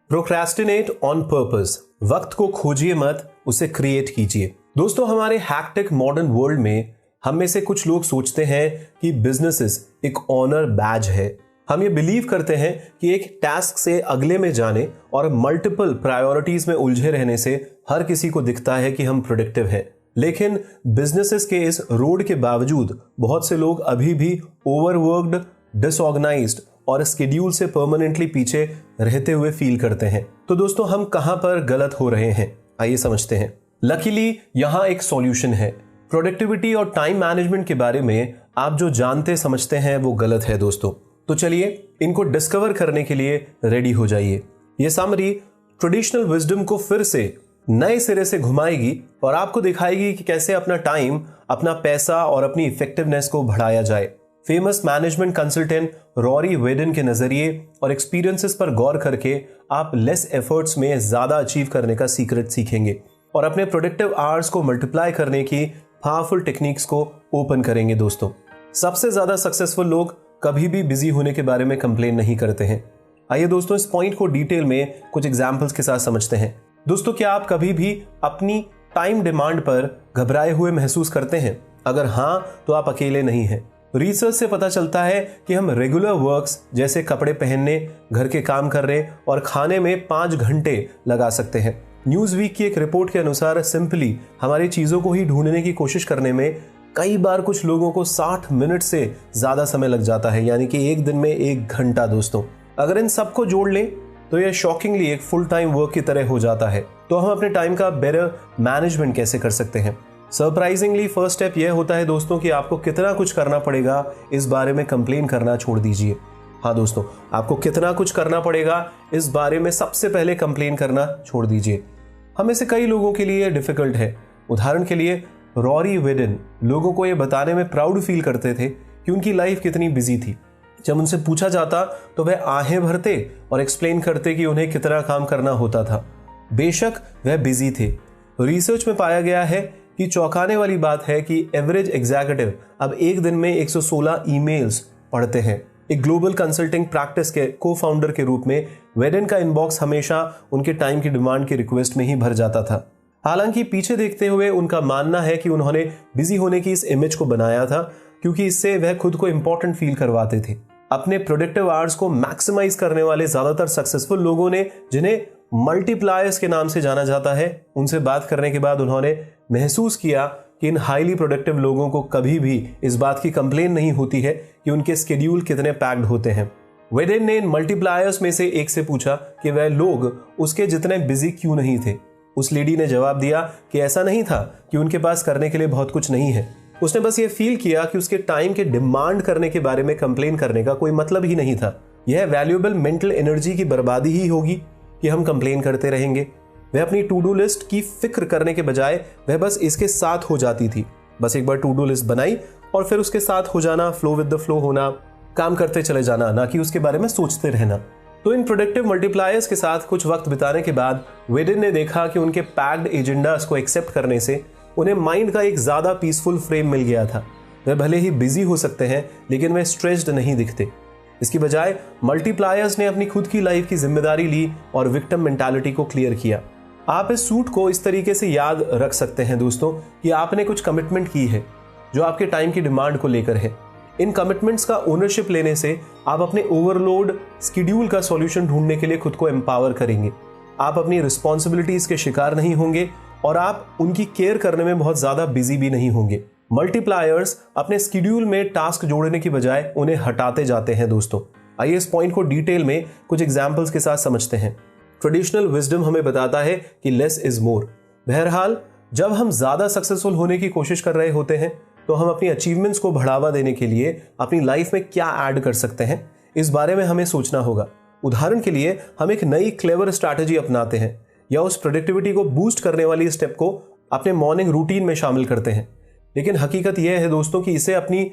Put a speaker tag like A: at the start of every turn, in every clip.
A: Procrastinate on purpose. वक्त को खोजिए मत, उसे क्रिएट कीजिए। दोस्तों, हमारे हैक्टिक मॉडर्न वर्ल्ड में हम में से कुछ लोग सोचते हैं कि बिजनेसेस एक ऑनर बैज है। हम ये बिलीव करते हैं कि एक टास्क से अगले में जाने और मल्टीपल प्रायोरिटीज में उलझे रहने से हर किसी को दिखता है कि हम प्रोडक्टिव हैं। लेकिन बिजनेसेस के इस रोड के बावजूद बहुत से लोग अभी भी ओवरवर्क्ड, डिसऑर्गेनाइज्ड और स्केड्यूल से परमानेंटली पीछे रहते हुए फील करते हैं। तो दोस्तों, हम कहां पर गलत हो रहे हैं, आइए समझते हैं। लकीली यहां एक सॉल्यूशन है। प्रोडक्टिविटी और टाइम मैनेजमेंट के बारे में आप जो जानते समझते हैं वो गलत है दोस्तों। तो चलिए इनको डिस्कवर करने के लिए रेडी हो जाइए। ये समरी ट्रेडिशनल विजडम को फिर से नए सिरे से घुमाएगी और आपको दिखाएगी कि कैसे अपना टाइम, अपना पैसा और अपनी इफेक्टिवनेस को बढ़ाया जाए। Famous management consultant Rory Whedon के नजरिए और एक्सपीरियंसेस पर गौर करके आप लेस एफर्ट्स में ज्यादा अचीव करने का सीक्रेट सीखेंगे और अपने प्रोडक्टिव आवर्स को मल्टीप्लाई करने की पावरफुल टेक्निक्स को ओपन करेंगे। दोस्तों, सबसे ज्यादा सक्सेसफुल लोग कभी भी बिजी होने के बारे में कंप्लेन नहीं करते हैं। आइए दोस्तों, इस पॉइंट को डिटेल में कुछ एग्जांपल्स के साथ समझते हैं। दोस्तों, क्या आप कभी भी अपनी टाइम डिमांड पर घबराए हुए महसूस करते हैं? अगर हां, तो आप अकेले नहीं हैं। रिसर्च से पता चलता है कि हम रेगुलर वर्क्स जैसे कपड़े पहनने, घर के काम करने और खाने में 5 घंटे लगा सकते हैं। न्यूज़ वीक की एक रिपोर्ट के अनुसार सिंपली हमारी चीजों को ही ढूंढने की कोशिश करने में कई बार कुछ लोगों को 60 मिनट से ज्यादा समय लग जाता है, यानी कि एक दिन में 1 घंटा। दोस्तों, अगर इन सबको जोड़ लें तो यह शॉकिंगली एक फुल टाइम वर्क की तरह हो जाता है। तो हम अपने टाइम का बेटर मैनेजमेंट कैसे कर सकते हैं? सरप्राइजिंगली फर्स्ट स्टेप यह होता है दोस्तों कि आपको कितना कुछ करना पड़ेगा इस बारे में कंप्लेन करना छोड़ दीजिए। हाँ दोस्तों, आपको कितना कुछ करना पड़ेगा इस बारे में सबसे पहले कंप्लेन करना छोड़ दीजिए। हम में से कई लोगों के लिए डिफिकल्ट है। उदाहरण के लिए रॉरी वेडन लोगों को यह बताने में प्राउड फील करते थे कि उनकी लाइफ कितनी बिजी थी। जब उनसे पूछा जाता तो वह आहें भरते और एक्सप्लेन करते कि उन्हें कितना काम करना होता था। बेशक वह बिजी थे। रिसर्च में पाया गया है कि चौंकाने वाली बात है कि एवरेज एग्जीक्यूटिव अब एक दिन में 116 ईमेल्स पढ़ते हैं। एक ग्लोबल कंसल्टिंग प्रैक्टिस के को-फाउंडर के रूप में वेडन का इनबॉक्स हमेशा उनके टाइम की डिमांड की रिक्वेस्ट में ही भर जाता था। हालांकि पीछे देखते हुए उनका मानना है कि उन्होंने बिजी होने की इस इमेज को बनाया था क्योंकि इससे वह खुद को इंपॉर्टेंट फील करवाते थे। अपने प्रोडक्टिव आवर्स को मैक्सिमाइज करने वाले ज्यादातर सक्सेसफुल लोगों ने, जिन्हें मल्टीप्लायर्स के नाम से जाना जाता है, उनसे बात करने के बाद उन्होंने महसूस किया कि इन हाईली प्रोडक्टिव लोगों को कभी भी इस बात की कंप्लेन नहीं होती है कि उनके स्केड्यूल कितने पैक्ड होते हैं। वेडन ने इन मल्टीप्लायर्स में से एक से पूछा कि वह लोग उसके जितने बिजी क्यों नहीं थे। उस लेडी ने जवाब दिया कि ऐसा नहीं था कि उनके पास करने के लिए बहुत कुछ नहीं है। उसने बस ये फील किया कि उसके टाइम के डिमांड करने के बारे में कंप्लेन करने का कोई मतलब ही नहीं था। यह वैल्यूएबल मेंटल एनर्जी की बर्बादी ही होगी कि हम कंप्लेन करते रहेंगे। वह अपनी टू डू लिस्ट की फिक्र करने के बजाय वह बस इसके साथ हो जाती थी। बस एक बार टू डू लिस्ट बनाई और फिर उसके साथ हो जाना, फ्लो विद द फ्लो होना, काम करते चले जाना, ना कि उसके बारे में सोचते रहना। तो इन प्रोडक्टिव मल्टीप्लायर्स के साथ कुछ वक्त बिताने के बाद वेडन ने देखा कि उनके पैक्ड एजेंडास को एक्सेप्ट करने से उन्हें माइंड का एक ज्यादा पीसफुल फ्रेम मिल गया था। वे भले ही बिजी हो सकते हैं लेकिन वे स्ट्रेस्ड नहीं दिखते। इसकी बजाय मल्टीप्लायर्स ने अपनी खुद की लाइफ की जिम्मेदारी ली और विक्टिम मेंटालिटी को क्लियर किया। आप इस सूट को इस तरीके से याद रख सकते हैं दोस्तों कि आपने कुछ कमिटमेंट की है जो आपके टाइम की डिमांड को लेकर है। इन कमिटमेंट्स का ओनरशिप लेने से आप अपने ओवरलोड स्केड्यूल का सॉल्यूशन ढूंढने के लिए खुद को एम्पावर करेंगे। आप अपनी रिस्पॉन्सिबिलिटीज के शिकार नहीं होंगे और आप उनकी केयर करने में बहुत ज्यादा बिजी भी नहीं होंगे। मल्टीप्लायर्स अपने स्केड्यूल में टास्क जोड़ने की बजाय उन्हें हटाते जाते हैं। दोस्तों, आइए इस पॉइंट को डिटेल में कुछ एग्जांपल्स के साथ समझते हैं। ट्रेडिशनल विजडम हमें बताता है कि लेस इज मोर। बहरहाल, जब हम ज्यादा सक्सेसफुल होने की कोशिश कर रहे होते हैं तो हम अपनी अचीवमेंट्स को बढ़ावा देने के लिए अपनी लाइफ में क्या ऐड कर सकते हैं, इस बारे में हमें सोचना होगा। उदाहरण के लिए हम एक नई क्लेवर स्ट्रैटेजी अपनाते हैं या उस प्रोडक्टिविटी को बूस्ट करने वाली स्टेप को अपने मॉर्निंग रूटीन में शामिल करते हैं। लेकिन हकीकत यह है दोस्तों कि इसे अपनी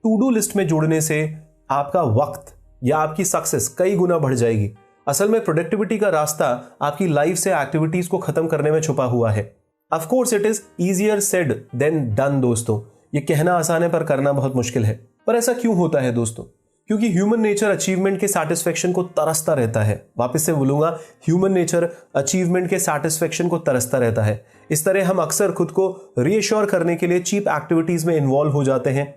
A: टू डू लिस्ट में जोड़ने से आपका वक्त या आपकी सक्सेस कई गुना बढ़ जाएगी। असल में प्रोडक्टिविटी का रास्ता आपकी लाइफ से एक्टिविटीज को खत्म करने में छुपा हुआ है। Of course it is easier said than done. दोस्तों, ये कहना आसान है पर करना बहुत मुश्किल है। पर ऐसा क्यों होता है दोस्तों? क्योंकि ह्यूमन नेचर अचीवमेंट के सैटिस्फैक्शन को तरसता रहता है। वापस से बोलूंगा, ह्यूमन नेचर अचीवमेंट के सैटिस्फैक्शन को तरसता रहता है। इस तरह हम अक्सर खुद को रीअश्योर करने के लिए चीप एक्टिविटीज में इन्वॉल्व हो जाते हैं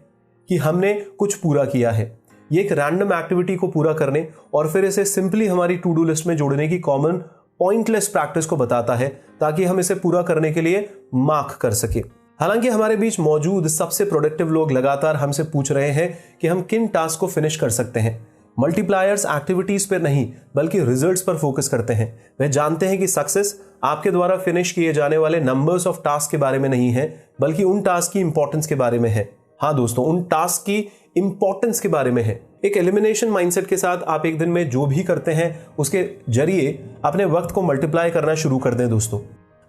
A: कि हमने कुछ पूरा किया है। ये एक रैंडम एक्टिविटी को पूरा करने और फिर इसे सिंपली हमारी टू डू लिस्ट में जोड़ने की कॉमन पॉइंटलेस प्रैक्टिस को बताता है, ताकि हम इसे पूरा करने के लिए मार्क कर सके। हालांकि हमारे बीच मौजूद सबसे प्रोडक्टिव लोग लगातार हमसे पूछ रहे हैं कि हम किन टास्क को फिनिश कर सकते हैं। मल्टीप्लायर्स एक्टिविटीज पर नहीं बल्कि रिजल्ट्स पर फोकस करते हैं। वे जानते हैं कि सक्सेस आपके द्वारा फिनिश किए जाने वाले नंबर्स ऑफ टास्क के बारे में नहीं है, बल्कि उन टास्क की इंपॉर्टेंस के बारे में है। हाँ दोस्तों, उन टास्क की इंपॉर्टेंस के बारे में है। एक एलिमिनेशन माइंडसेट के साथ आप एक दिन में जो भी करते हैं उसके जरिए अपने वक्त को मल्टीप्लाई करना शुरू कर दें। दोस्तों,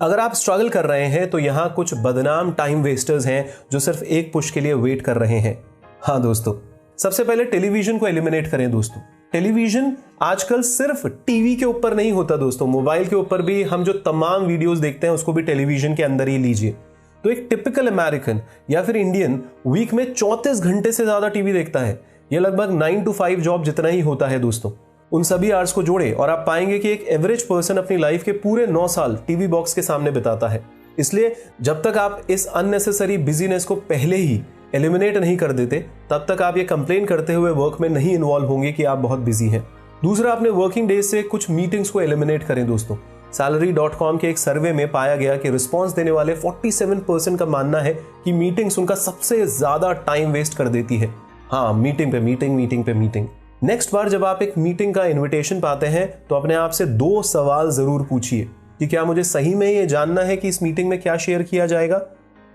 A: अगर आप स्ट्रगल कर रहे हैं तो यहां कुछ बदनाम टाइम वेस्टर्स हैं जो सिर्फ एक पुश के लिए वेट कर रहे हैं। हाँ दोस्तों, सबसे पहले टेलीविजन को एलिमिनेट करें। दोस्तों, टेलीविजन आजकल सिर्फ टीवी के ऊपर नहीं होता दोस्तों, मोबाइल के ऊपर भी हम जो तमाम वीडियोस देखते हैं उसको भी टेलीविजन के अंदर ही लीजिए। तो एक टिपिकल अमेरिकन या फिर इंडियन वीक में 34 घंटे से ज्यादा टीवी देखता है। यह लगभग 9 to 5 जॉब जितना ही होता है। दोस्तों, उन सभी आवर्स को जोड़े और आप पाएंगे कि एक एवरेज पर्सन अपनी लाइफ के पूरे 9 साल टीवी बॉक्स के सामने बिताता है। इसलिए जब तक आप इस अननेसेसरी बिजीनेस को पहले ही एलिमिनेट नहीं कर देते, तब तक आप ये कंप्लेन करते हुए वर्क में नहीं इन्वॉल्व होंगे कि आप बहुत बिजी हैं। दूसरा, अपने वर्किंग डेज से कुछ मीटिंग्स को एलिमिनेट करें। दोस्तों, salary.com के एक सर्वे में पाया गया कि रिस्पॉन्स देने वाले 47% का मानना है कि मीटिंग्स उनका सबसे ज्यादा टाइम वेस्ट कर देती है। हाँ, मीटिंग पे मीटिंग, मीटिंग पे मीटिंग। नेक्स्ट बार जब आप एक मीटिंग का इनविटेशन पाते हैं तो अपने आप से 2 सवाल जरूर पूछिए कि क्या मुझे सही में ये जानना है कि इस मीटिंग में क्या शेयर किया जाएगा,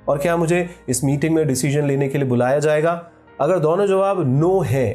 A: और क्या मुझे इस मीटिंग में डिसीजन लेने के लिए बुलाया जाएगा। अगर दोनों जवाब नो है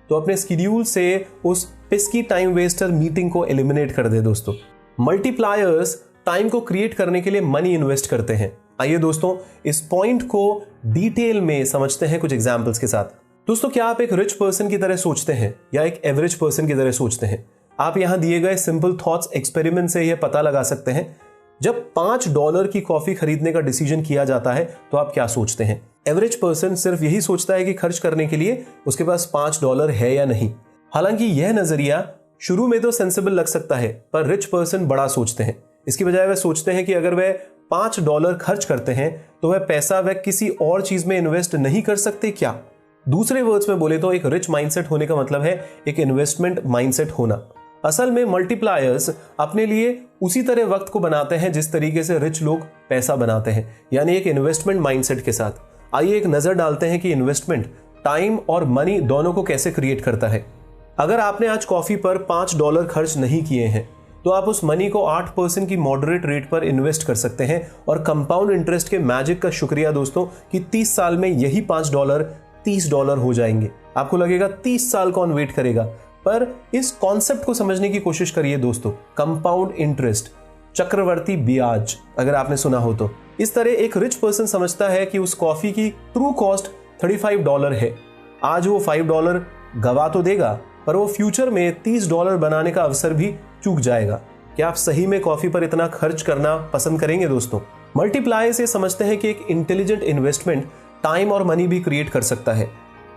A: तो अपने स्केड्यूल से उस पिस्की टाइम वेस्टर मीटिंग को एलिमिनेट कर दे। दोस्तों, मल्टीप्लायर्स टाइम को क्रिएट करने के लिए मनी इन्वेस्ट करते हैं। आइए दोस्तों, इस पॉइंट को डिटेल में समझते हैं कुछ एग्जांपल्स के साथ। दोस्तों, क्या आप एक रिच पर्सन की तरह सोचते हैं या एक एवरेज पर्सन की तरह सोचते हैं? आप यहां दिए गए सिंपल थॉट्स एक्सपेरिमेंट से यह पता लगा सकते हैं। जब $5 की कॉफी खरीदने का डिसीजन किया जाता है तो आप क्या सोचते हैं? एवरेज पर्सन सिर्फ यही सोचता है कि खर्च करने के लिए उसके पास $5 है या नहीं। हालांकि यह नजरिया शुरू में तो सेंसिबल लग सकता है, पर रिच पर्सन बड़ा सोचते हैं। इसकी बजाय वह सोचते हैं कि अगर वह $5 खर्च करते हैं तो वह पैसा वह किसी और चीज में इन्वेस्ट नहीं कर सकते क्या? दूसरे वर्ड्स में बोले तो एक रिच माइंडसेट होने का मतलब है एक इन्वेस्टमेंट माइंडसेट होना। असल में मल्टीप्लायर्स अपने लिए उसी तरह वक्त को बनाते हैं जिस तरीके से रिच लोग पैसा बनाते हैं, यानी एक इन्वेस्टमेंट माइंडसेट के साथ। आइए एक नजर डालते हैं कि इन्वेस्टमेंट टाइम और मनी दोनों को कैसे क्रिएट करता है। अगर आपने आज कॉफी पर $5 खर्च नहीं किए हैं तो आप उस मनी को 8% की मॉडरेट रेट पर इन्वेस्ट कर सकते हैं, और कंपाउंड इंटरेस्ट के मैजिक का शुक्रिया दोस्तों कि 30 साल में यही $5 $30 हो जाएंगे। आपको लगेगा 30 साल कौन वेट करेगा, पर इस कॉन्सेप्ट को समझने की कोशिश करिए दोस्तों। कंपाउंड इंटरेस्ट, चक्रवर्ती ब्याज, अगर आपने सुना हो तो। इस तरह एक रिच पर्सन समझता है कि उस कॉफी की ट्रू कॉस्ट $35 है। आज वो $5 गवा तो देगा, पर वो फ्यूचर में $30 बनाने का अवसर भी चूक जाएगा। क्या आप सही में कॉफी पर इतना खर्च करना पसंद करेंगे दोस्तों? मल्टीप्लाई से समझते हैं कि एक इंटेलिजेंट इन्वेस्टमेंट टाइम और मनी भी क्रिएट कर सकता है।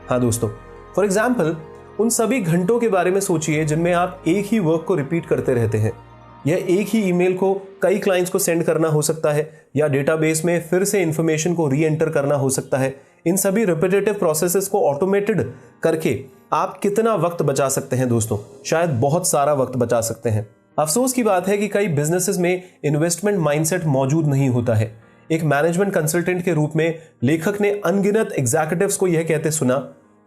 A: हाँ दोस्तों, फॉर एग्जाम्पल उन सभी घंटों के बारे में सोचिए जिनमें आप एक ही वर्क को रिपीट करते रहते हैं। यह एक ही ईमेल को कई क्लाइंट्स को सेंड करना हो सकता है, या डेटाबेस में फिर से इंफॉर्मेशन को री एंटर करना हो सकता है। इन सभी रिपीटेटिव प्रोसेसेस को ऑटोमेटेड करके आप कितना वक्त बचा सकते हैं दोस्तों? शायद बहुत सारा वक्त बचा सकते हैं। अफसोस की बात है कि कई बिजनेसेस में इन्वेस्टमेंट माइंडसेट मौजूद नहीं होता है। एक मैनेजमेंट कंसल्टेंट के रूप में लेखक ने अनगिनत एग्जीक्यूटिव्स को यह कहते सुना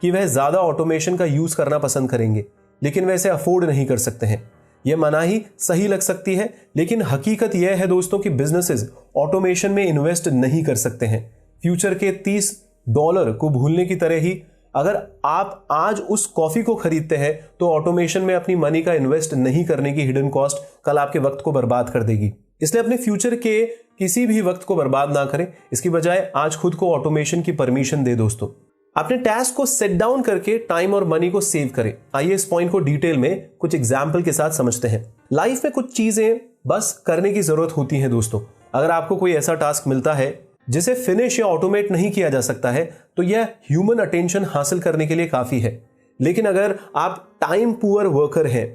A: कि वह ज्यादा ऑटोमेशन का यूज करना पसंद करेंगे, लेकिन वह इसे अफोर्ड नहीं कर सकते हैं। यह मनाही सही लग सकती है, लेकिन हकीकत यह है दोस्तों कि बिजनेसेस ऑटोमेशन में इन्वेस्ट नहीं कर सकते हैं। फ्यूचर के $30 को भूलने की तरह ही अगर आप आज उस कॉफी को खरीदते हैं तो ऑटोमेशन में अपनी मनी का इन्वेस्ट नहीं करने की हिडन कॉस्ट कल आपके वक्त को बर्बाद कर देगी। इसलिए अपने फ्यूचर के किसी भी वक्त को बर्बाद ना करें, इसकी बजाय आज खुद को ऑटोमेशन की परमिशन दे दोस्तों। अपने टास्क को सेट डाउन करके टाइम और मनी को सेव करें। आइए इस पॉइंट को डिटेल में कुछ एग्जाम्पल के साथ समझते हैं। लाइफ में कुछ चीजें बस करने की जरूरत होती है दोस्तों। अगर आपको कोई ऐसा टास्क मिलता है जिसे फिनिश या ऑटोमेट नहीं किया जा सकता है तो यह ह्यूमन अटेंशन हासिल करने के लिए काफी है। लेकिन अगर आप टाइम पुअर वर्कर हैं,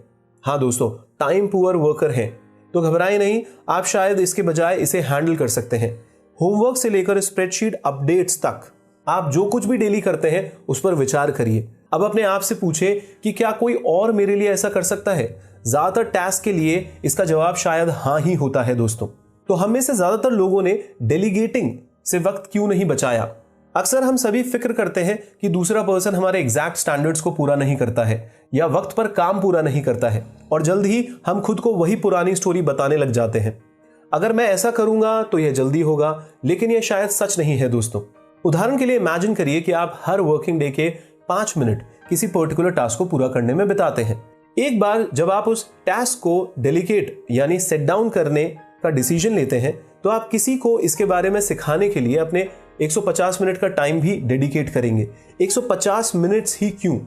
A: हाँ दोस्तों टाइम पुअर वर्कर हैं, तो घबराएं नहीं, आप शायद इसके बजाय इसे हैंडल कर सकते हैं। होमवर्क से लेकर स्प्रेडशीट अपडेट्स तक आप जो कुछ भी डेली करते हैं उस पर विचार करिए। अब अपने आप से पूछें कि क्या कोई और मेरे लिए ऐसा कर सकता है। ज्यादातर टास्क के लिए इसका जवाब शायद हाँ ही होता है दोस्तों। तो हम में से ज्यादातर लोगों ने डेलीगेटिंग से वक्त क्यों नहीं बचाया? अक्सर हम सभी फिक्र करते हैं कि दूसरा पर्सन हमारे एग्जैक्ट स्टैंडर्ड्स को पूरा नहीं करता है या वक्त पर काम पूरा नहीं करता है, और जल्द ही हम खुद को वही पुरानी स्टोरी बताने लग जाते हैं। अगर मैं ऐसा करूंगा तो यह जल्दी होगा, लेकिन यह शायद सच नहीं है दोस्तों। उदाहरण के लिए इमेजिन करिए कि आप हर वर्किंग डे के 5 मिनट किसी पर्टिकुलर टास्क को पूरा करने में बिताते हैं। एक बार जब आप उस टास्क को डेलीगेट यानी सेट डाउन करने का डिसीजन लेते हैं, तो आप किसी को इसके बारे में सिखाने के लिए अपने 150 मिनट का टाइम भी डेडिकेट करेंगे। 150 मिनट्स ही क्यों?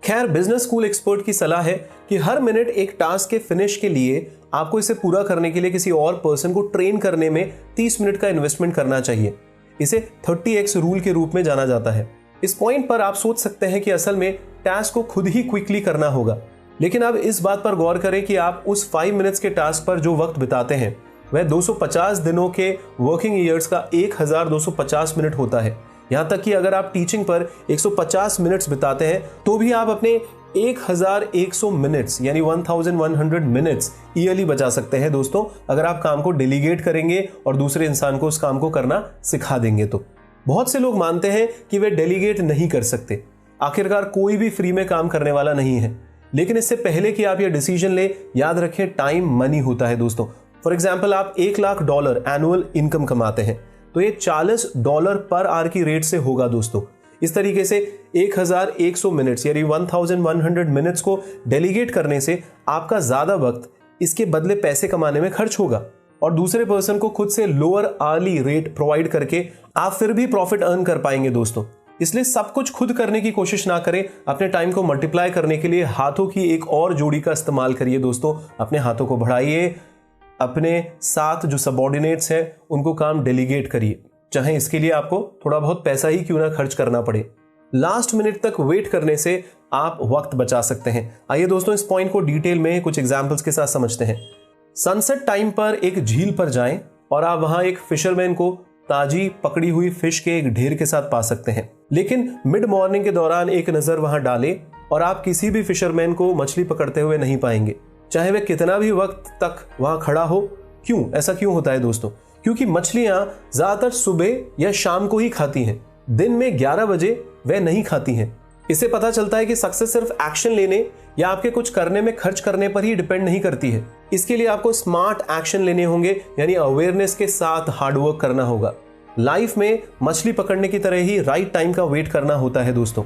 A: खैर, बिजनेस स्कूल एक्सपर्ट की सलाह है कि हर मिनट एक टास्क के फिनिश के लिए आपको इसे पूरा करने के लिए किसी और पर्सन को ट्रेन करने में 30 मिनट का इन्वेस्टमेंट करना चाहिए। इसे 30x रूल के रूप में जाना जाता है। इस पॉइंट पर आप सोच सकते हैं कि असल में टास्क को खुद ही क्विकली करना होगा, लेकिन अब इस बात पर गौर करें कि आप उस 5 मिनट्स के टास्क पर जो वक्त बिताते हैं वह 250 दिनों के वर्किंग ईयर्स का 1250 मिनट होता है। यहां तक कि अगर आप टीचिंग पर 150 मिनट्स बिताते हैं तो भी आप अपने 1100 मिनट्स यानी 1100 मिनट्स ईयरली बचा सकते हैं दोस्तों, अगर आप काम को डेलीगेट करेंगे और दूसरे इंसान को उस काम को करना सिखा देंगे तो। बहुत से लोग मानते हैं कि वे डेलीगेट नहीं कर सकते। आखिरकार कोई भी फ्री में काम करने वाला नहीं है, लेकिन इससे पहले कि आप यह डिसीजन ले, याद रखें टाइम मनी होता है दोस्तों। फॉर एग्जाम्पल, आप $1 लाख एनुअल इनकम कमाते हैं तो ये $40 पर आवर की रेट से होगा दोस्तों। इस तरीके से 1100 मिनट्स यानी 1100 मिनट्स को डेलीगेट करने से आपका ज्यादा वक्त इसके बदले पैसे कमाने में खर्च होगा, और दूसरे पर्सन को खुद से लोअर आर्ली रेट प्रोवाइड करके आप फिर भी प्रॉफिट अर्न कर पाएंगे दोस्तों। इसलिए सब कुछ खुद करने की कोशिश ना करें। अपने टाइम को मल्टीप्लाई करने के लिए हाथों की एक और जोड़ी का इस्तेमाल करिए दोस्तों। अपने हाथों को बढ़ाइए, अपने साथ जो सबऑर्डिनेट्स हैं उनको काम डेलीगेट करिए, चाहे इसके लिए आपको थोड़ा बहुत पैसा ही क्यों ना खर्च करना पड़े। लास्ट मिनट तक वेट करने से आप वक्त बचा सकते हैं। आइए दोस्तों इस पॉइंट को डिटेल में कुछ एग्जांपल्स के साथ समझते हैं। सनसेट टाइम पर एक झील पर जाएं और आप वहां एक फिशरमैन को ताजी पकड़ी हुई फिश के एक ढेर के साथ पा सकते हैं, लेकिन मिड मॉर्निंग के दौरान एक नजर वहां डालें और आप किसी भी फिशरमैन को मछली पकड़ते हुए नहीं पाएंगे, चाहे वह कितना भी वक्त तक वहां खड़ा हो। क्यों? ऐसा क्यों होता है दोस्तों? क्योंकि मछलियां ज्यादातर सुबह या शाम को ही खाती हैं, दिन में 11 बजे वह नहीं खाती हैं। इससे पता चलता है कि सक्सेस सिर्फ एक्शन लेने या आपके कुछ करने में खर्च करने पर ही डिपेंड नहीं करती है। इसके लिए आपको स्मार्ट एक्शन लेने होंगे, यानी अवेयरनेस के साथ हार्डवर्क करना होगा। लाइफ में मछली पकड़ने की तरह ही राइट टाइम का वेट करना होता है दोस्तों।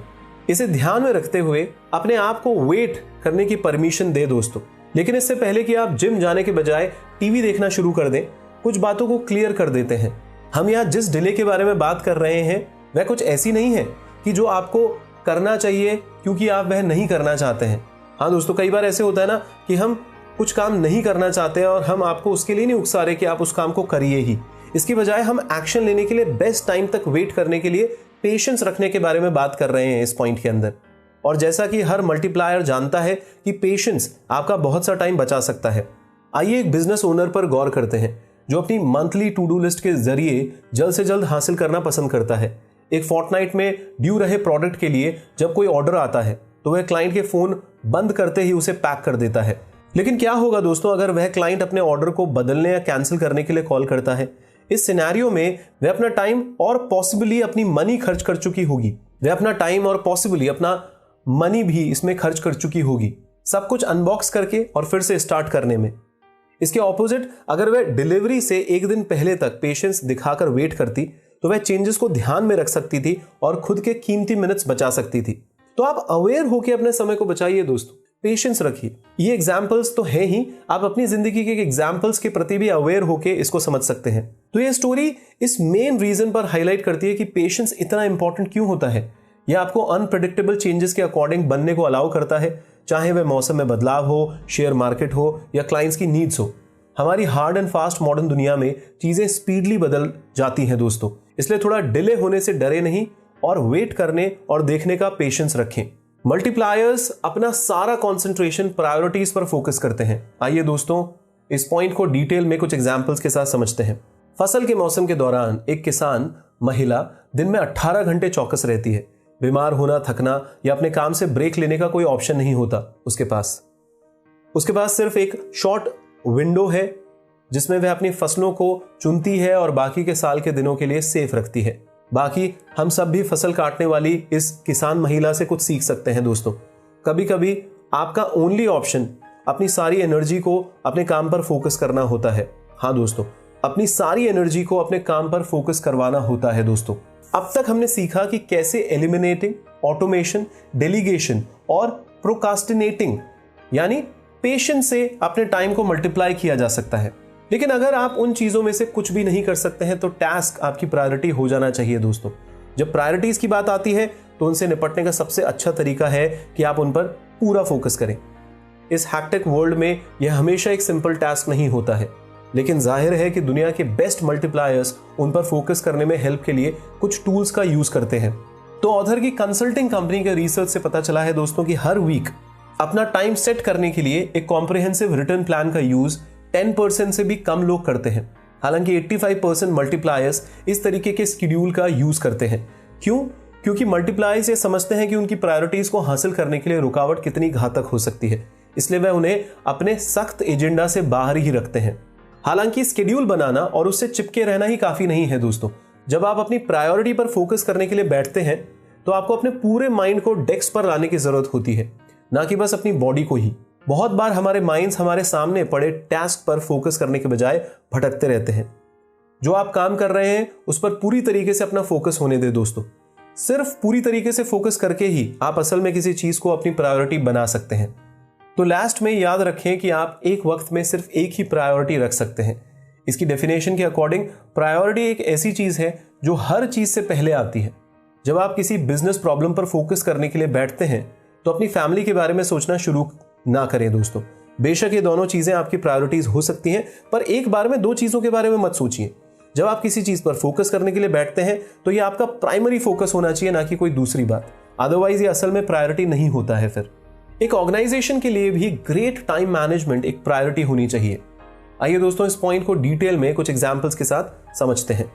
A: इसे ध्यान में रखते हुए अपने आप को वेट करने की परमिशन दे दोस्तों। लेकिन इससे पहले कि आप जिम जाने के बजाय टीवी देखना शुरू कर दें, कुछ बातों को क्लियर कर देते हैं। हम यहाँ जिस डिले के बारे में बात कर रहे हैं वह कुछ ऐसी नहीं है कि जो आपको करना चाहिए क्योंकि आप वह नहीं करना चाहते हैं। हाँ दोस्तों, कई बार ऐसे होता है ना कि हम कुछ काम नहीं करना चाहते हैं और हम आपको उसके लिए नहीं उकसा रहे कि आप उस काम को करिए ही। इसकी बजाय हम एक्शन लेने के लिए बेस्ट टाइम तक वेट करने के लिए पेशेंस रखने के बारे में बात कर रहे हैं इस पॉइंट के अंदर। और जैसा कि हर मल्टीप्लायर जानता है कि पेशेंस आपका बहुत सा टाइम बचा सकता है। आइए एक बिजनेस ओनर पर गौर करते हैं जो अपनी मंथली टू डू लिस्ट के जरिए जल्द से जल्द हासिल करना पसंद करता है। एक फोर्टनाइट में ड्यू रहे प्रोडक्ट के लिए जब कोई ऑर्डर आता है तो वह क्लाइंट के फोन बंद करते ही उसे पैक कर देता है। लेकिन क्या होगा दोस्तों अगर वह क्लाइंट अपने ऑर्डर को बदलने या कैंसिल करने के लिए कॉल करता है? इस सिनेरियो में वह अपना टाइम और पॉसिबली अपनी मनी खर्च कर चुकी होगी। वह अपना टाइम और पॉसिबली अपना मनी भी इसमें खर्च कर चुकी होगी, सब कुछ अनबॉक्स करके और फिर से स्टार्ट करने में। इसके ऑपोजिट अगर वह डिलीवरी से एक दिन पहले तक पेशेंस दिखाकर वेट करती तो वह चेंजेस को ध्यान में रख सकती थी और खुद के कीमती मिनट्स बचा सकती थी। तो आप अवेयर होकर अपने समय को बचाइए दोस्तों, पेशेंस रखिए। ये एग्जाम्पल्स तो है ही, आप अपनी जिंदगी के एग्जाम्पल्स के प्रति भी अवेयर होकर इसको समझ सकते हैं। तो ये स्टोरी इस मेन रीजन पर हाईलाइट करती है कि पेशेंस इतना इंपॉर्टेंट क्यों होता है। यह आपको अनप्रेडिक्टेबल चेंजेस के अकॉर्डिंग बनने को अलाउ करता है, चाहे वह मौसम में बदलाव हो, शेयर मार्केट हो या क्लाइंट्स की नीड्स हो। हमारी हार्ड एंड फास्ट मॉडर्न दुनिया में चीजें स्पीडली बदल जाती हैं दोस्तों, इसलिए थोड़ा डिले होने से डरे नहीं और वेट करने और देखने का पेशेंस रखें। मल्टीप्लायर्स अपना सारा कंसंट्रेशन प्रायोरिटीज पर फोकस करते हैं। आइए दोस्तों इस पॉइंट को डिटेल में कुछ एग्जांपल्स के साथ समझते हैं। फसल के मौसम के दौरान एक किसान महिला दिन में 18 घंटे चौकस रहती है। बीमार होना, थकना या अपने काम से ब्रेक लेने का कोई ऑप्शन नहीं होता उसके पास सिर्फ एक शॉर्ट विंडो है जिसमें वह अपनी फसलों को चुनती है और बाकी के साल के दिनों के लिए सेफ रखती है। बाकी हम सब भी फसल काटने वाली इस किसान महिला से कुछ सीख सकते हैं दोस्तों। कभी कभी आपका ओनली ऑप्शन अपनी सारी एनर्जी को अपने काम पर फोकस करना होता है। हाँ दोस्तों, अपनी सारी एनर्जी को अपने काम पर फोकस करवाना होता है दोस्तों। अब तक हमने सीखा कि कैसे एलिमिनेटिंग, ऑटोमेशन, डेलीगेशन और प्रोकास्टिनेटिंग यानी पेशेंस से अपने टाइम को मल्टीप्लाई किया जा सकता है। लेकिन अगर आप उन चीजों में से कुछ भी नहीं कर सकते हैं तो टास्क आपकी प्रायोरिटी हो जाना चाहिए दोस्तों। जब प्रायोरिटीज की बात आती है तो उनसे निपटने का सबसे अच्छा तरीका है कि आप उन पर पूरा फोकस करें। इस हैक्टिक वर्ल्ड में यह हमेशा एक सिंपल टास्क नहीं होता है, लेकिन जाहिर है कि दुनिया के बेस्ट मल्टीप्लायर्स उन पर फोकस करने में हेल्प के लिए कुछ टूल्स का यूज करते हैं। तो ऑथर की कंसल्टिंग कंपनी के रिसर्च से पता चला है दोस्तों कि हर वीक अपना टाइम सेट करने के लिए एक कॉम्प्रिहेंसिव रिटर्न प्लान का यूज 10% से भी कम लोग करते हैं। हालांकि 85% मल्टीप्लायर्स इस तरीके के शेड्यूल का यूज करते हैं। क्यों? क्योंकि मल्टीप्लायर्स ये समझते हैं कि उनकी प्रायोरिटीज को हासिल करने के लिए रुकावट कितनी घातक हो सकती है, इसलिए वह उन्हें अपने सख्त एजेंडा से बाहर ही रखते हैं। हालांकि शेड्यूल बनाना और उससे चिपके रहना ही काफी नहीं है दोस्तों। जब आप अपनी प्रायोरिटी पर फोकस करने के लिए बैठते हैं तो आपको अपने पूरे माइंड को डेस्क पर लाने की जरूरत होती है, ना कि बस अपनी बॉडी को ही। बहुत बार हमारे माइंड्स हमारे सामने पड़े टास्क पर फोकस करने के बजाय भटकते रहते हैं। जो आप काम कर रहे हैं उस पर पूरी तरीके से अपना फोकस होने दे दोस्तों। सिर्फ पूरी तरीके से फोकस करके ही आप असल में किसी चीज को अपनी प्रायोरिटी बना सकते हैं। तो लास्ट में याद रखें कि आप एक वक्त में सिर्फ एक ही प्रायोरिटी रख सकते हैं। इसकी डेफिनेशन के अकॉर्डिंग प्रायोरिटी एक ऐसी चीज है जो हर चीज से पहले आती है। जब आप किसी बिजनेस प्रॉब्लम पर फोकस करने के लिए बैठते हैं तो अपनी फैमिली के बारे में सोचना शुरू ना करें दोस्तों। बेशक ये दोनों चीजें आपकी प्रायोरिटीज हो सकती हैं, पर एक बार में दो चीजों के बारे में मत सोचिए। जब आप किसी चीज पर फोकस करने के लिए बैठते हैं तो ये आपका प्राइमरी फोकस होना चाहिए, ना कि कोई दूसरी बात। अदरवाइज ये असल में प्रायोरिटी नहीं होता है। फिर एक ऑर्गेनाइजेशन के लिए भी ग्रेट टाइम मैनेजमेंट एक प्रायोरिटी होनी चाहिए। आइए दोस्तों इस पॉइंट को डिटेल में कुछ एग्जांपल्स के साथ समझते हैं।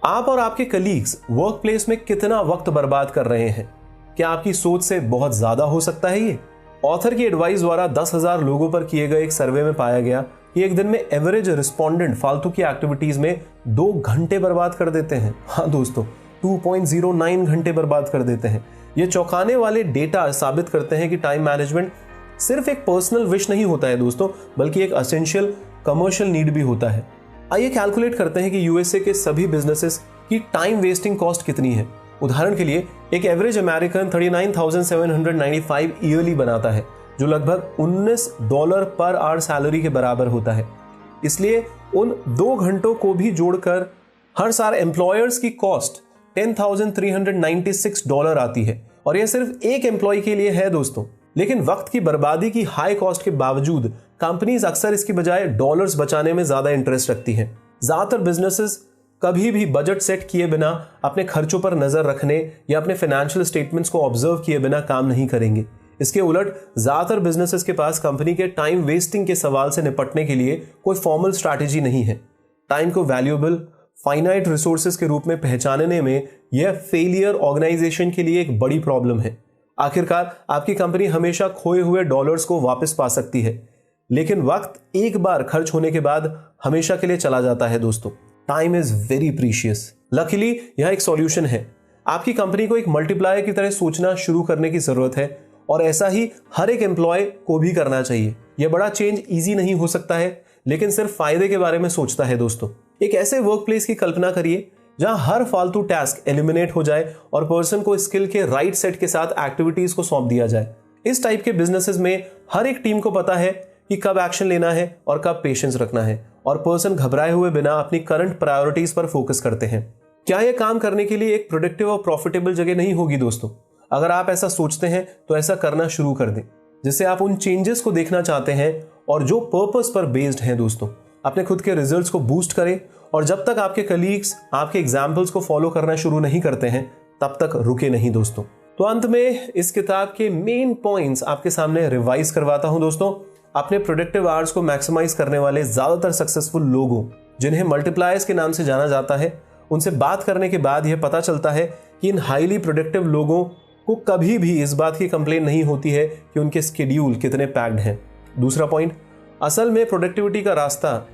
A: आप और आपके कलीग्स वर्क प्लेस में कितना वक्त बर्बाद कर रहे हैं? क्या आपकी सोच से बहुत ज्यादा हो सकता है ये? ऑथर की एडवाइस द्वारा 10,000 लोगों पर किए गए एक सर्वे में पाया गया कि एक दिन में एवरेज रिस्पोंडेंट फालतू की एक्टिविटीज में 2 घंटे बर्बाद कर देते हैं। हाँ दोस्तों, 2.09 घंटे बर्बाद कर देते हैं। ये चौंकाने वाले डेटा साबित करते हैं कि टाइम मैनेजमेंट सिर्फ एक पर्सनल विश नहीं होता है दोस्तों, बल्कि एक एसेंशियल कमर्शियल नीड भी होता है। आइए कैलकुलेट करते हैं कि यूएसए के सभी बिजनेसेस की टाइम वेस्टिंग कॉस्ट कितनी है। उदाहरण के लिए एक एवरेज अमेरिकन 39,795 ईयरली बनाता है, जो लगभग $19 पर आवर सैलरी के बराबर होता है। इसलिए उन 2 घंटों को भी जोड़कर हर साल एम्प्लॉयर्स की कॉस्ट $10,396 आती है, और यह सिर्फ एक एम्प्लॉय के लिए है दोस्तों। लेकिन वक्त की बर्बादी की हाई कॉस्ट के बावजूद कंपनीज अक्सर इसकी बजाय डॉलर्स बचाने में ज्यादा इंटरेस्ट रखती हैं। ज्यादातर बिजनेसेस कभी भी बजट सेट किए बिना, अपने खर्चों पर नजर रखने या अपने फाइनेंशियल स्टेटमेंट्स को ऑब्जर्व किए बिना काम नहीं करेंगे। इसके उलट ज्यादातर बिजनेसेस के पास कंपनी के टाइम वेस्टिंग के सवाल से निपटने के लिए कोई फॉर्मल स्ट्रैटेजी नहीं है। टाइम को वैल्यूएबल फाइनाइट रिसोर्सेज के रूप में पहचानने में यह फेलियर ऑर्गेनाइजेशन के लिए एक बड़ी प्रॉब्लम है। आखिरकार आपकी कंपनी हमेशा खोए हुए डॉलर्स को वापस पा सकती है, लेकिन वक्त एक बार खर्च होने के बाद हमेशा के लिए चला जाता है दोस्तों। Time is very precious. Luckily यह एक सॉल्यूशन है। आपकी कंपनी को एक मल्टीप्लायर की तरह सोचना शुरू करने की जरूरत है, और ऐसा ही हर एक एम्प्लॉय को भी करना चाहिए। यह बड़ा चेंज इजी नहीं हो सकता है, लेकिन सिर्फ फायदे के बारे में सोचता है दोस्तों। एक ऐसे वर्क प्लेस की कल्पना करिए जहां हर फालतू टास्क एलिमिनेट हो जाए और पर्सन को स्किल के राइट सेट के साथ एक्टिविटीज को सौंप दिया जाए। इस टाइप के बिजनेसेस में हर एक टीम को पता है कि कब एक्शन लेना है और कब पेशेंस रखना है, और पर्सन घबराए हुए बिना अपनी करंट प्रायोरिटीज पर फोकस करते हैं। क्या यह काम करने के लिए एक प्रोडक्टिव और प्रॉफिटेबल जगह नहीं होगी दोस्तों? अगर आप ऐसा सोचते हैं तो ऐसा करना शुरू कर दें, जिससे आप उन चेंजेस को देखना चाहते हैं और जो पर्पस पर बेस्ड हैं दोस्तों। अपने खुद के रिजल्ट्स को बूस्ट करें, और जब तक आपके कलीग्स आपके एग्जाम्पल्स को फॉलो करना शुरू नहीं करते हैं तब तक रुके नहीं दोस्तों। तो अंत में इस किताब के मेन पॉइंट्स आपके सामने रिवाइज करवाता हूं दोस्तों। अपने प्रोडक्टिव आवर्स को मैक्सिमाइज करने वाले ज्यादातर सक्सेसफुल लोगों, जिन्हें मल्टीप्लायर्स के नाम से जाना जाता है, उनसे बात करने के बाद यह पता चलता है कि इन हाईली प्रोडक्टिव लोगों को कभी भी इस बात की कंप्लेन नहीं होती है कि उनके स्केड्यूल कितने पैक्ड हैं। दूसरा पॉइंट, असल में प्रोडक्टिविटी का रास्ता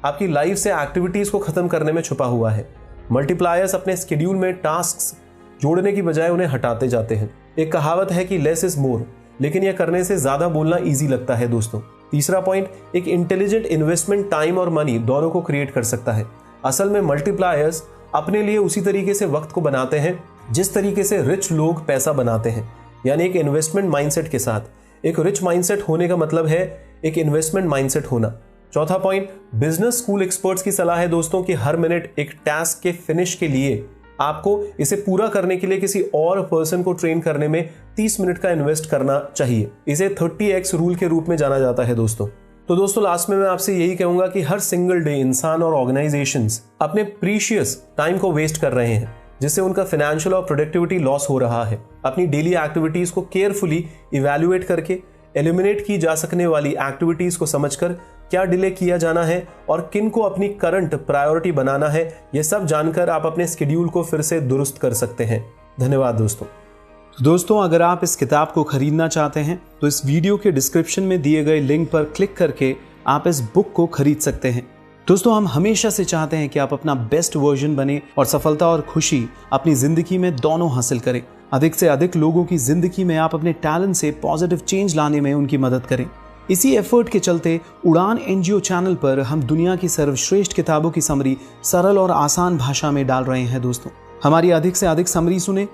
A: आपकी लाइफ से एक्टिविटीज को खत्म करने में छुपा हुआ है। मल्टीप्लायर्स अपने स्केड्यूल में टास्क्स जोड़ने की बजाय उन्हें हटाते जाते हैं। एक कहावत है कि लेस इज मोर, लेकिन यह करने से ज्यादा बोलना इजी लगता है दोस्तों। तीसरा पॉइंट, एक इंटेलिजेंट इन्वेस्टमेंट टाइम और मनी दोनों को क्रिएट कर सकता है। असल में मल्टीप्लायर्स अपने लिए उसी तरीके से वक्त को बनाते हैं जिस तरीके से रिच लोग पैसा बनाते हैं, यानी एक इन्वेस्टमेंट माइंडसेट के साथ। एक रिच माइंडसेट होने का मतलब है एक इन्वेस्टमेंट माइंडसेट होना। चौथा पॉइंट, बिजनेस स्कूल एक्सपर्ट्स की सलाह है दोस्तों कि हर मिनट एक टास्क के फिनिश के लिए आपको इसे पूरा करने के लिए किसी और पर्सन को ट्रेन करने में 30 मिनट का इन्वेस्ट करना चाहिए। इसे 30x रूल के रूप में जाना जाता है दोस्तों। तो दोस्तों लास्ट में मैं आपसे यही कहूंगा कि हर सिंगल डे इंसान और ऑर्गेनाइजेशंस अपने प्रीशियस टाइम को वेस्ट कर रहे हैं, जिससे उनका फाइनेंशियल और प्रोडक्टिविटी लॉस हो रहा है। अपनी डेली एक्टिविटीज को केयरफुली इवैल्यूएट करके एलिमिनेट की जा सकने वाली एक्टिविटीज को समझकर क्या डिले किया जाना है और किन को अपनी करंट प्रायोरिटी बनाना है, यह सब जानकर आप अपने स्केड्यूल को फिर से दुरुस्त कर सकते हैं। धन्यवाद दोस्तों, अगर आप इस किताब को खरीदना चाहते हैं तो इस वीडियो के डिस्क्रिप्शन में दिए गए लिंक पर क्लिक करके आप इस बुक को खरीद सकते हैं। दोस्तों, हम हमेशा से चाहते हैं कि आप अपना बेस्ट वर्जन बने और सफलता और खुशी अपनी जिंदगी में दोनों हासिल करें। अधिक से अधिक लोगों की जिंदगी में आप अपने टैलेंट से पॉजिटिव चेंज लाने में उनकी मदद करें। इसी एफर्ट के चलते उड़ान एनजीओ चैनल पर हम दुनिया की सर्वश्रेष्ठ किताबों की समरी सरल और आसान भाषा में डाल रहे हैं। दोस्तों, हमारी अधिक से अधिक समरी सुने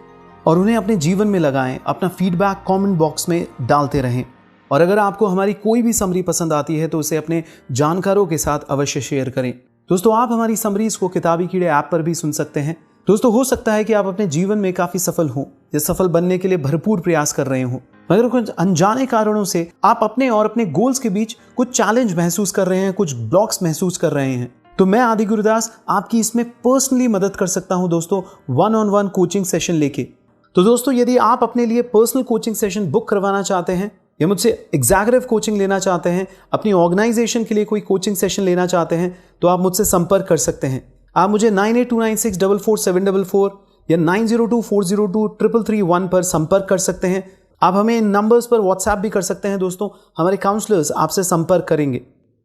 A: और उन्हें अपने जीवन में लगाएं। अपना फीडबैक कमेंट बॉक्स में डालते रहें और अगर आपको हमारी कोई भी समरी पसंद आती है तो उसे अपने जानकारों के साथ अवश्य शेयर करें। दोस्तों, आप हमारी समरीज को किताबी कीड़े ऐप पर भी सुन सकते हैं। दोस्तों, हो सकता है कि आप अपने जीवन में काफी सफल हों या सफल बनने के लिए भरपूर प्रयास कर रहे हों, मगर कुछ अनजाने कारणों से आप अपने और अपने गोल्स के बीच कुछ चैलेंज महसूस कर रहे हैं, कुछ ब्लॉक्स महसूस कर रहे हैं। तो मैं आदि गुरुदास आपकी इसमें पर्सनली मदद कर सकता हूं दोस्तों, 1-on-1 कोचिंग सेशन लेके। तो दोस्तों, यदि आप अपने लिए पर्सनल कोचिंग सेशन बुक करवाना चाहते हैं या मुझसे एग्जीक्यूटिव कोचिंग लेना चाहते हैं, अपनी ऑर्गेनाइजेशन के लिए कोई कोचिंग सेशन लेना चाहते हैं, तो आप मुझसे संपर्क कर सकते हैं। आप मुझे 9829644744 या 9024023331 पर संपर्क कर सकते हैं। आप हमें इन नंबर्स पर व्हाट्सएप भी कर सकते हैं। दोस्तों, हमारे काउंसलर्स आपसे संपर्क करेंगे।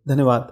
A: धन्यवाद।